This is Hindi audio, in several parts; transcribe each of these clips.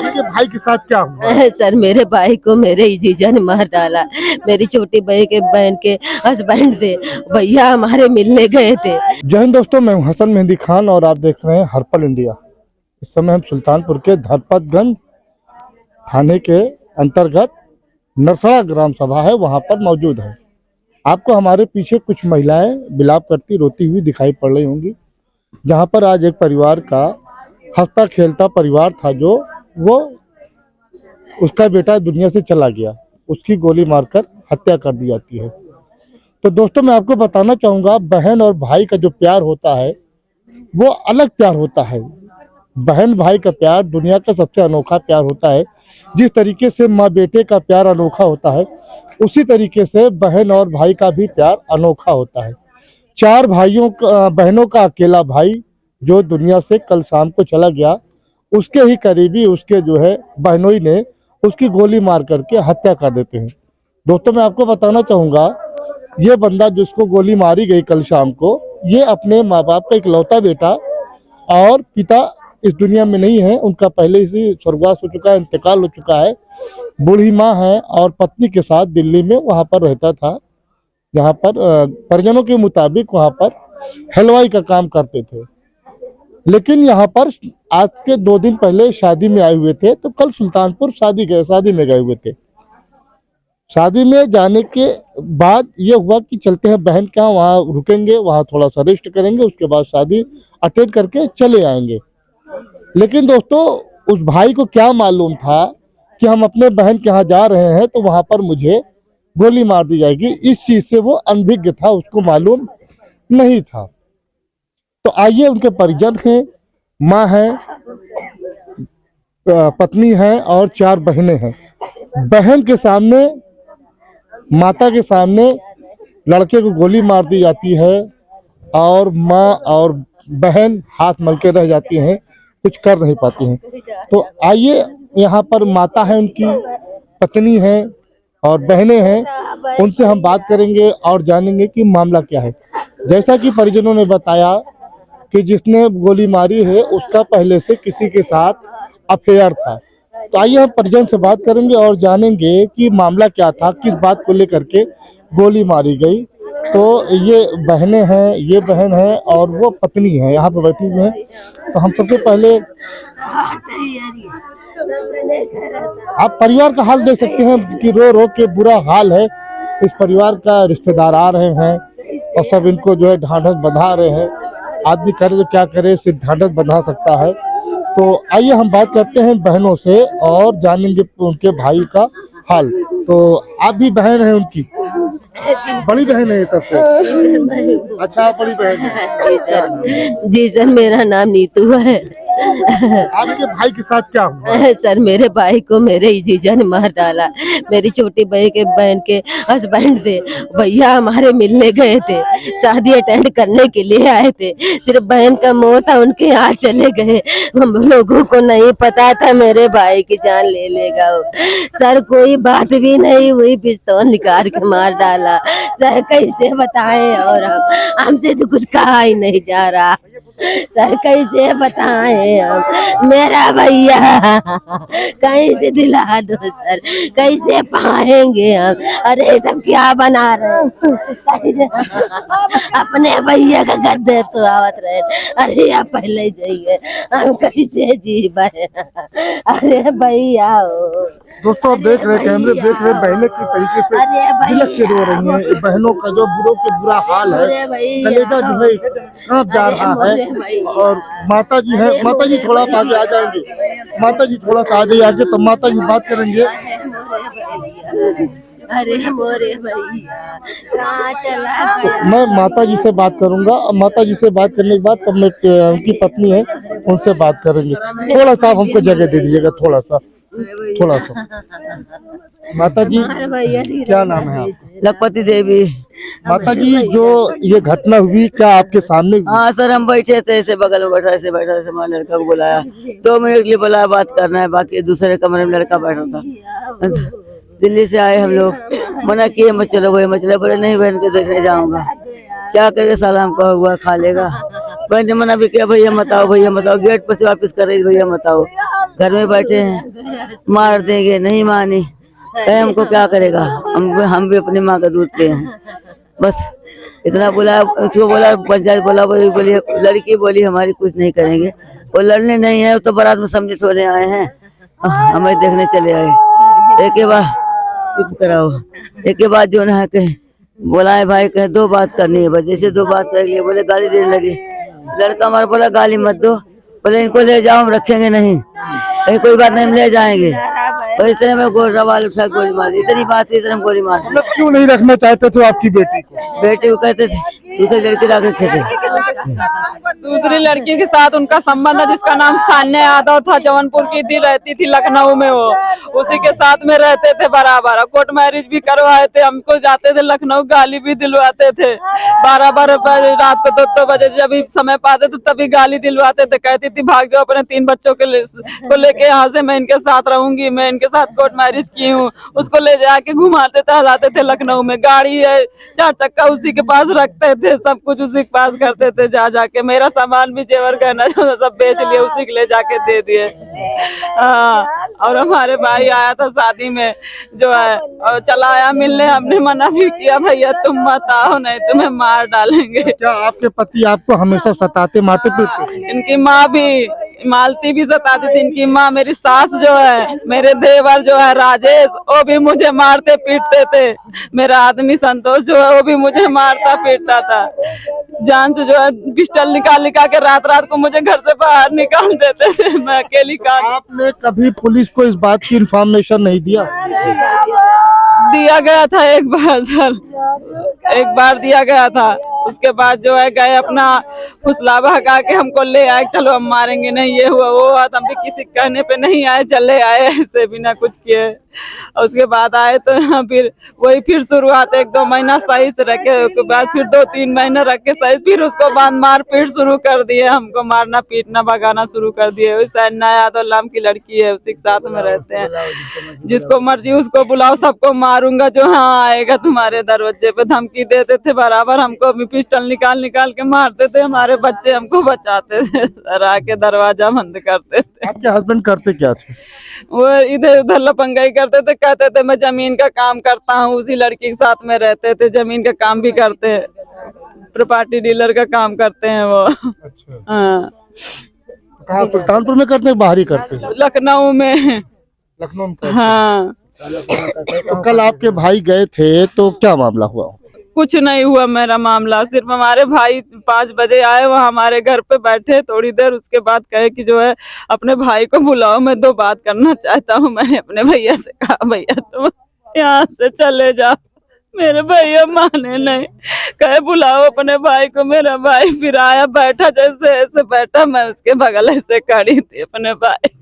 आपके भाई के साथ क्या हुआ? सर मेरे भाई को मेरे ही जीजा ने मार डाला। मेरी छोटी बहन के हस्बैंड थे, भैया हमारे मिलने गए थे। जय हिंद दोस्तों, मैं हूं हसन मेहंदी खान और आप देख रहे हैं हर्पल इंडिया। इस समय हम सुल्तानपुर के धरपतगंज थाने के अंतर्गत नरसड़ा ग्राम सभा है, वहां पर मौजूद है। आपको हमारे पीछे कुछ महिलाएं विलाप करती रोती हुई दिखाई पड़ रही होंगी, जहां पर आज एक परिवार का हंसता खेलता परिवार था, जो वो उसका बेटा दुनिया से चला गया, उसकी गोली मारकर हत्या कर दी जाती है। तो दोस्तों, मैं आपको बताना चाहूँगा, बहन और भाई का जो प्यार होता है वो अलग प्यार होता है। बहन भाई का प्यार दुनिया का सबसे अनोखा प्यार होता है। जिस तरीके से माँ बेटे का प्यार अनोखा होता है, उसी तरीके से बहन और भाई का भी प्यार अनोखा होता है। चार बहनों का अकेला भाई जो दुनिया से कल शाम को चला गया, उसके ही करीबी उसके जो है बहनोई ने उसकी गोली मार करके हत्या कर देते हैं। दोस्तों, मैं आपको बताना चाहूँगा, ये बंदा जिसको गोली मारी गई कल शाम को, ये अपने माँ बाप का इकलौता बेटा और पिता इस दुनिया में नहीं है। उनका पहले से स्वर्गवास हो चुका है, इंतकाल हो चुका है। बूढ़ी माँ है और पत्नी के साथ दिल्ली में वहाँ पर रहता था, जहाँ पर परिजनों के मुताबिक वहाँ पर हलवाई का काम करते थे। लेकिन यहाँ पर आज के 2 दिन पहले शादी में आए हुए थे, तो कल सुल्तानपुर शादी में गए हुए थे। शादी में जाने के बाद ये हुआ कि चलते हैं बहन के यहाँ, वहाँ रुकेंगे, वहाँ थोड़ा सा रेस्ट करेंगे, उसके बाद शादी अटेंड करके चले आएंगे। लेकिन दोस्तों, उस भाई को क्या मालूम था कि हम अपने बहन के यहाँ जा रहे हैं तो वहाँ पर मुझे गोली मार दी जाएगी। इस चीज से वो अनभिज्ञ था, उसको मालूम नहीं था। तो आइए, उनके परिजन हैं, माँ है, पत्नी है और 4 बहनें हैं। बहन के सामने, माता के सामने लड़के को गोली मार दी जाती है और माँ और बहन हाथ मल के रह जाती हैं, कुछ कर नहीं पाती हैं। तो आइए, यहाँ पर माता है, उनकी पत्नी है और बहनें हैं, उनसे हम बात करेंगे और जानेंगे कि मामला क्या है। जैसा कि परिजनों ने बताया कि जिसने गोली मारी है उसका पहले से किसी के साथ अफेयर था। तो आइए हम परिजन से बात करेंगे और जानेंगे कि मामला क्या था, किस बात को लेकर के गोली मारी गई। तो ये बहनें हैं, ये बहन है और वो पत्नी है, यहाँ पे बैठी हुई है। तो हम सबसे पहले आप परिवार का हाल देख सकते हैं कि रो रो के बुरा हाल है इस परिवार का। रिश्तेदार आ रहे हैं और सब इनको जो है ढांढस बंधा रहे हैं। आदमी करे तो क्या करे, सिर्फ ढांढस बंधा सकता है। तो आइए हम बात करते हैं बहनों से और जानेंगे उनके भाई का हाल। तो आप भी बहन हैं उनकी? बड़ी बहन है ये सबसे? अच्छा, बड़ी बहन है। जी सर, मेरा नाम नीतू है। आपके भाई के साथ क्या हुआ? सर मेरे भाई को मेरे ही जीजा ने मार डाला। मेरी छोटी बहन के हस्बैंड थे, भैया हमारे मिलने गए थे, शादी अटेंड करने के लिए आए थे। सिर्फ बहन का मोह था, उनके यहाँ चले गए। हम लोगों को नहीं पता था मेरे भाई की जान ले लेगा वो। सर कोई बात भी नहीं हुई, पिस्तौल निकाल के मार डाला। सर कैसे बताएं, और हमसे तो कुछ कहा ही नहीं जा रहा। सर कैसे बताएं हम, मेरा भैया कहीं से दिला दो सर, कैसे पाएंगे हम। अरे सब क्या बना रहे अपने भैया का गद्दे सुहावत रहे। अरे आप पहले जाइए, हम कैसे जी पाए। अरे भैया दोस्तों, आप देख रहे हैं, कैमरे देख रहे हैं, बहनें किस तरीके से बिलख के रो रही हैं। बहनों का जो बुरा हाल है, कलेजा जो है कांप जा रहा है। और माता जी है, माता जी थोड़ा सा आगे आ जाएंगे, माता जी थोड़ा सा आगे आके तो माता जी बात करेंगे। अरे मोरे भैया कहाँ चला गया। मैं माता जी से बात करूंगा, माता जी से बात करने के बाद तब मैं उनकी पत्नी है उनसे बात करेंगे। थोड़ा सा हमको जगह दे दीजिएगा, थोड़ा सा। माता जी, क्या नाम है आपका? लखपति देवी। माता जी, जो ये घटना हुई, क्या आपके सामने हुई? हाँ सर, हम बैठे थे, ऐसे बगल में बैठा, ऐसे बैठा, ऐसे हमारे लड़का को बुलाया, 2 मिनट के लिए बुलाया, बात करना है, बाकी दूसरे कमरे में लड़का बैठा था। दिल्ली से आए हम लोग, मना किए मत चलो भाई, मत चलो। बोले नहीं, बहन को देखने जाऊंगा। क्या करे साला, हमको हुआ खा लेगा। बहन ने मना भी किया, भैया मत आओ, भैया मत आओ। गेट पर से वापिस कर रही, भैया मत आओ। घर में बैठे हैं, मार देंगे, नहीं मानी, कहे हमको क्या करेगा, हम भी अपनी माँ का दूध पे हैं। बस इतना बोला, उसको बोला, पंचायत बोला, बोली लड़की बोली हमारी कुछ नहीं करेंगे, वो लड़ने नहीं है, तो बारात में समझे सोने आए हैं, हमें देखने चले आए। एक के बाद चुप कराओ, एक के बाद जो है कहे बोलाए भाई, कहे दो बात करनी है, बस जैसे दो बात कर लिए, बोले गाली देने लगी। लड़का हमारा बोला गाली मत दो, बोले इनको ले जाओ, हम रखेंगे नहीं, कहीं कोई बात नहीं, हम ले जाएंगे। और इतने में सवाल उठा, गोली मार दी, इतनी बात इतने में गोली मार दी। मतलब क्यों नहीं रखना चाहते थे आपकी बेटी को? बेटे को कहते थे दूसरी लड़की ला रखे थे। दूसरी लड़की के साथ उनका संबंध है, जिसका नाम सान्या यादव था, जौनपुर की थी, रहती थी लखनऊ में, वो उसी के साथ में रहते थे बराबर। कोर्ट मैरिज भी करवाए थे, हमको जाते थे लखनऊ, गाली भी दिलवाते थे। 12 रात को 2 बजे जब भी समय पाते थे तभी गाली दिलवाते थे। कहती थी भाग जाओ अपने 3 बच्चों को लेके यहाँ से, मैं इनके साथ रहूंगी, मैं इनके साथ कोर्ट मैरिज की हूँ। उसको ले जाके घुमाते टहलाते थे लखनऊ में, गाड़ी है 4 चक्का उसी के पास रखते थे, सब कुछ उसी के पास करते थे। जा जाके मेरा सामान भी, जेवर गहना जो सब बेच लिए, उसी के ले जाके दे दिए। हाँ, और हमारे भाई आया था शादी में जो है, और चला आया मिलने, हमने मना भी किया, भैया तुम मत आओ, नहीं तुम्हें मार डालेंगे। क्या आपके पति आपको हमेशा सताते मारते पीटते? इनकी माँ भी, मालती भी सताती थी इनकी माँ। मेरी सास जो है, मेरे देवर जो है राजेश, वो भी मुझे मारते पीटते थे। मेरा आदमी संतोष जो है, वो भी मुझे मारता पीटता था। जान से जो है पिस्टल निकाल के रात रात को मुझे घर से बाहर निकाल देते थे, मैं अकेली काम। आपने कभी पुलिस को इस बात की इंफॉर्मेशन नहीं दिया? दिया गया था एक बार सर, एक बार दिया गया था। उसके बाद जो है गए अपना फुसला बहका के हमको ले आए, चलो हम मारेंगे नहीं, ये हुआ वो हुआ, हम भी किसी कहने पे नहीं आए, चले आए ऐसे बिना कुछ किए। और उसके बाद आए तो यहाँ फिर शुरुआत 1-2 महीना सही से रखे, उसके बाद फिर 2-3 महीने रख के सही, फिर उसको बाद मार पीट शुरू कर दिए, हमको मारना पीटना भगाना शुरू कर दिए। सान्या यादव नाम की लड़की है, उसी के साथ में रहते हैं, जिसको मर्जी उसको बुलाओ, सबको मारूंगा जो हाँ आएगा तुम्हारे दरवाजे पे, धमकी देते थे बराबर। हमको भी पिस्टल निकाल के मारते थे, हमारे बच्चे हमको बचाते थे, सर आके दरवाजा बंद करते थे। आपके हस्बैंड करते क्या थे? वो इधर उधर लपंगाई करते थे, कहते थे मैं जमीन का काम करता हूँ, उसी लड़की के साथ में रहते थे, जमीन का काम भी करते हैं, प्रॉपर्टी डीलर का काम करते हैं वो। अच्छा। हाँ, कहाँ सुल्तानपुर में करते हैं, बाहर ही करते हैं? लखनऊ में। लखनऊ में करते हैं। हाँ, तो कल आपके भाई गए थे तो क्या मामला हुआ? कुछ नहीं हुआ मेरा मामला, सिर्फ हमारे भाई 5 बजे आए, वहाँ हमारे घर पे बैठे थोड़ी देर, उसके बाद कहे कि जो है अपने भाई को बुलाओ, मैं 2 बात करना चाहता हूँ। मैंने अपने भैया से कहा भैया तुम यहाँ से चले जाओ, मेरे भैया माने नहीं, कहे बुलाओ अपने भाई को। मेरा भाई फिर आया, बैठा जैसे ऐसे बैठा, मैं उसके बगल ऐसे खड़ी थी, अपने भाई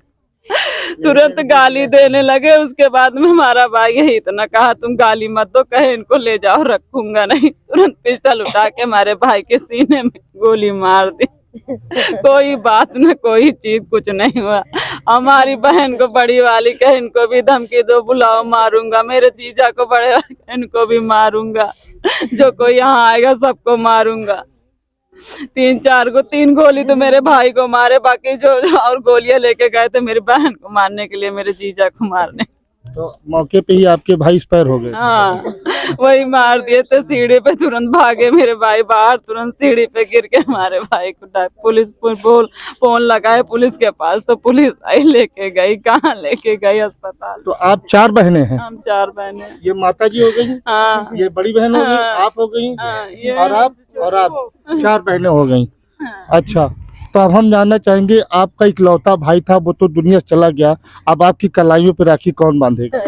तुरंत गाली देने लगे। उसके बाद में हमारा भाई यही इतना कहा तुम गाली मत दो, कहे इनको ले जाओ, रखूंगा नहीं। तुरंत पिस्टल उठा के हमारे भाई के सीने में गोली मार दी। कोई बात न, कोई चीज कुछ नहीं हुआ। हमारी बहन को बड़ी वाली कहे इनको भी धमकी दो, बुलाओ मारूंगा, मेरे जीजा को बड़े वाली इनको भी मारूंगा, जो कोई यहाँ आएगा सबको मारूंगा। 3 गोली तो मेरे भाई को मारे, बाकी जो और गोलियां लेके गए थे मेरी बहन को मारने के लिए, मेरे जीजा को मारने। तो मौके पे ही आपके भाई एक्सपायर हो गए? हाँ, वही मार दिए थे। सीढ़ी पे तुरंत भागे मेरे भाई बाहर, तुरंत सीढ़ी पे गिर के हमारे भाई को पुलिस फोन लगाए पुलिस के पास, तो पुलिस आई, लेके गई, कहाँ लेके गई, अस्पताल। तो आप 4 बहनें हैं? हम 4 बहनें। ये माता जी हो गई, हाँ, ये बड़ी बहन हो गई, हाँ, आप हो गई, हाँ, और आप 4 बहनें हो गई। अच्छा, तो अब हम जानना चाहेंगे, आपका इकलौता भाई था, वो तो दुनिया से चला गया, अब आपकी कलाइयों पे राखी कौन बांधेगा?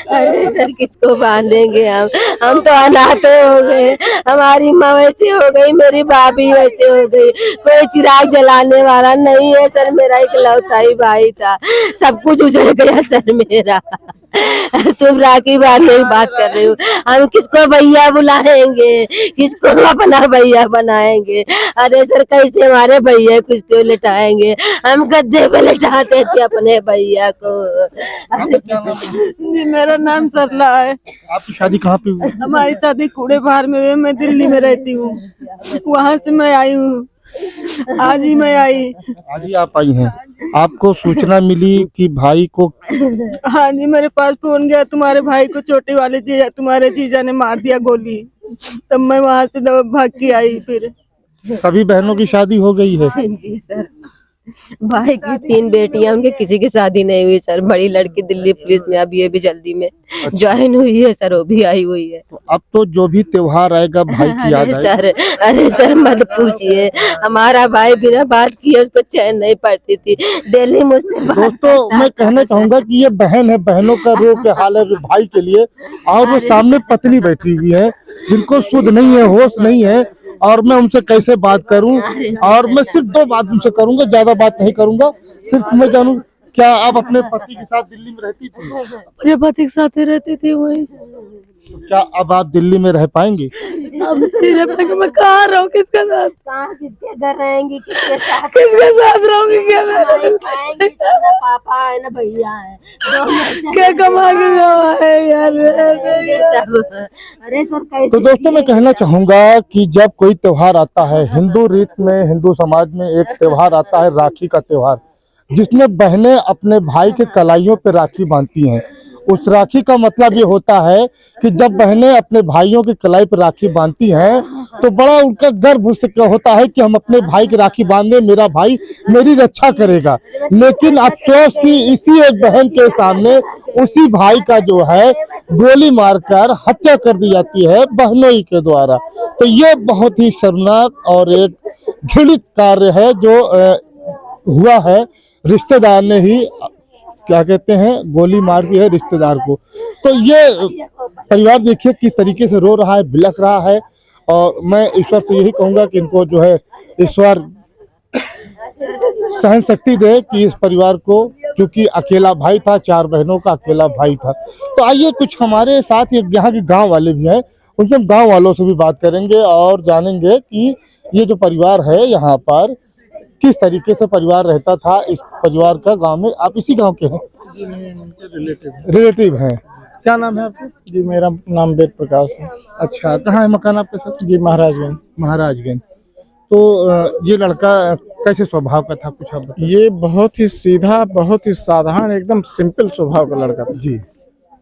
अरे सर किसको बांधेंगे हम तो अनाथ हो गए, हमारी माँ वैसे हो गई, मेरी भाभी वैसे हो गई, कोई चिराग जलाने वाला नहीं है सर। मेरा इकलौता ही भाई था, सब कुछ उजड़ गया सर मेरा। तुम राखी बांधने की बात कर रहे हो, हम किसको भैया बुलाएंगे, किसको अपना भैया बनाएंगे? अरे सर कैसे हमारे भैया किसको लिटाएंगे? हम गद्दे पे लिटाते थे अपने भैया को। जी मेरा नाम सरला है। आपकी शादी कहाँ पे हुई? हमारी शादी कूड़े बाहर में हुई, मैं दिल्ली में रहती हूँ, वहाँ से मैं आई हूँ। आज ही मैं आई। आज ही आप आई हैं। आपको सूचना मिली कि भाई को, हाँ जी, मेरे पास फोन गया, तुम्हारे भाई को छोटे वाले जीजा, तुम्हारे जीजा ने मार दिया गोली। तब मैं वहां से भाग के आई। फिर सभी बहनों की शादी हो गई है? जी सर, भाई की 3 बेटियां, उनके किसी की शादी नहीं हुई सर। बड़ी लड़की दिल्ली पुलिस में, अब ये भी जल्दी में ज्वाइन हुई है सर, वो भी आई हुई है। तो अब तो जो भी त्योहार आएगा भाई की याद आएगी। अरे सर मत पूछिए, हमारा भाई बिना बात किए उसको चैन नहीं पड़ती थी। डेली मुझसे दोस्तों मैं कहना चाहूंगा कि ये बहन है, बहनों का रो के हाल है भाई के लिए, और वो सामने पत्नी बैठी हुई है जिनको सुध नहीं है, होश नहीं है, और मैं उनसे कैसे बात करूं। और मैं सिर्फ 2 बात उनसे करूंगा, ज्यादा बात नहीं करूंगा। सिर्फ मैं जानूं, क्या आप अपने पति के साथ दिल्ली में रहती थी? अपने पति के साथ रहती थी वही। तो क्या अब आप दिल्ली में रह पाएंगी? अब तेरे पति मैं कहाँ रहूँ, किसके साथ, कहाँ किसके घर रहेंगी, किसके साथ रहूंगी, क्या आएंगी तो ना पापा है ना भैया है, क्या कमा के है यार। अरे सर कैसे। तो दोस्तों मैं कहना चाहूंगा कि जब कोई त्योहार आता है, हिंदू रीत में, हिंदू समाज में एक त्योहार आता है राखी का त्योहार, जिसमें बहनें अपने भाई के कलाइयों पे राखी बांधती हैं। उस राखी का मतलब ये होता है कि जब बहनें अपने भाइयों की कलाई पर राखी बांधती हैं तो बड़ा उनका गर्व होता है कि हम अपने भाई की राखी बांधे, मेरा भाई मेरी रक्षा करेगा। लेकिन अफसोस कि इसी एक बहन के सामने उसी भाई का जो है गोली मारकर हत्या कर दी जाती है बहनों ही के द्वारा। तो ये बहुत ही शर्मनाक और एक घृणित कार्य है जो हुआ है। रिश्तेदार ने ही, क्या कहते हैं, गोली मार दी है रिश्तेदार को। तो ये परिवार देखिए किस तरीके से रो रहा है, बिलख रहा है। और मैं ईश्वर से यही कहूंगा कि इनको जो है ईश्वर सहन शक्ति दे कि इस परिवार को, क्योंकि अकेला भाई था, 4 बहनों का अकेला भाई था। तो आइए कुछ हमारे साथ यहाँ के गांव वाले भी हैं, उनसे हम गांव वालों से भी बात करेंगे और जानेंगे कि ये जो परिवार है यहाँ पर किस तरीके से परिवार रहता था। इस परिवार का गांव में, आप इसी गांव के हैं? जी मैं उनके रिलेटिव हैं। क्या नाम है आपका? जी मेरा नाम वेद प्रकाश है। अच्छा, कहाँ है मकान आपके साथ? जी महाराजगंज। महाराजगंज। तो ये लड़का कैसे स्वभाव का था, कुछ आप बताइए। ये बहुत ही सीधा, बहुत ही साधारण, एकदम सिंपल स्वभाव का लड़का था जी।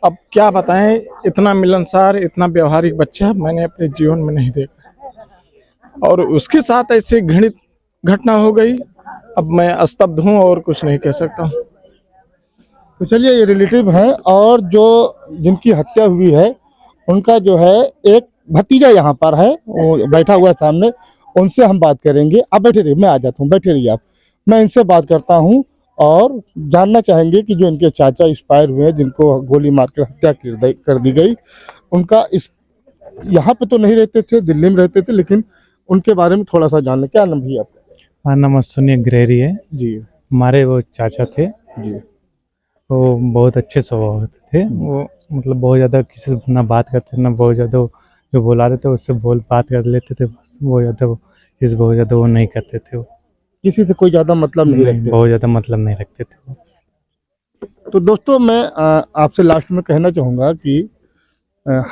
अब क्या बताएं, इतना मिलनसार, इतना व्यवहारिक बच्चा मैंने अपने जीवन में नहीं देखा, और उसके साथ ऐसे घृणित घटना हो गई। अब मैं स्तब्ध हूँ और कुछ नहीं कह सकता हूँ। तो चलिए, ये रिलेटिव हैं और जो जिनकी हत्या हुई है उनका जो है एक भतीजा यहाँ पर है, वो बैठा हुआ है सामने, उनसे हम बात करेंगे। आप बैठे रहिए, मैं आ जाता हूँ, बैठे रहिए आप। मैं इनसे बात करता हूँ और जानना चाहेंगे कि जो इनके चाचा एक्सपायर हुए हैं, जिनको गोली मारकर हत्या कर दी गई, उनका इस यहाँ पे तो नहीं रहते थे, दिल्ली में रहते थे, लेकिन उनके बारे में थोड़ा सा जान लें। क्या नाम भैया आपका? हमारा नाम सुनील ग्रेरी है जी। हमारे वो चाचा थे, जी। वो बहुत अच्छे स्वभाव थे। वो मतलब बहुत ज़्यादा किसी से ना बात करते ना बहुत ज़्यादा जो बुला रहे थे उससे बात कर लेते थे, बस बहुत ज़्यादा वो नहीं करते थे। वो किसी से कोई ज़्यादा मतलब नहीं रखते? बहुत ज़्यादा मतलब नहीं रखते थे वो। तो दोस्तों मैं आपसे लास्ट में कहना चाहूँगा कि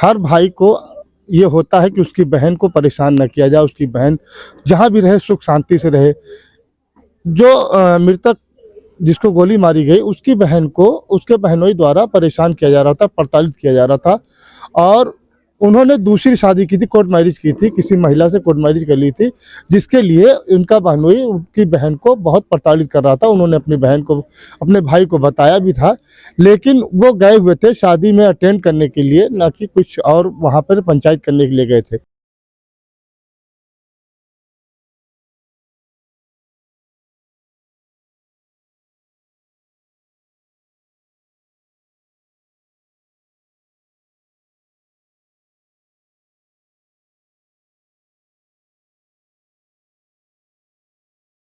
हर भाई को ये होता है कि उसकी बहन को परेशान न किया जाए, उसकी बहन जहाँ भी रहे सुख शांति से रहे। जो मृतक जिसको गोली मारी गई, उसकी बहन को उसके बहनों द्वारा परेशान किया जा रहा था, प्रताड़ित किया जा रहा था, और उन्होंने दूसरी शादी की थी, कोर्ट मैरिज की थी, किसी महिला से कोर्ट मैरिज कर ली थी, जिसके लिए उनका बहनोई उनकी बहन को बहुत प्रताड़ित कर रहा था। उन्होंने अपनी बहन को, अपने भाई को बताया भी था, लेकिन वो गए हुए थे शादी में अटेंड करने के लिए, ना कि कुछ और वहाँ पर पंचायत करने के लिए गए थे।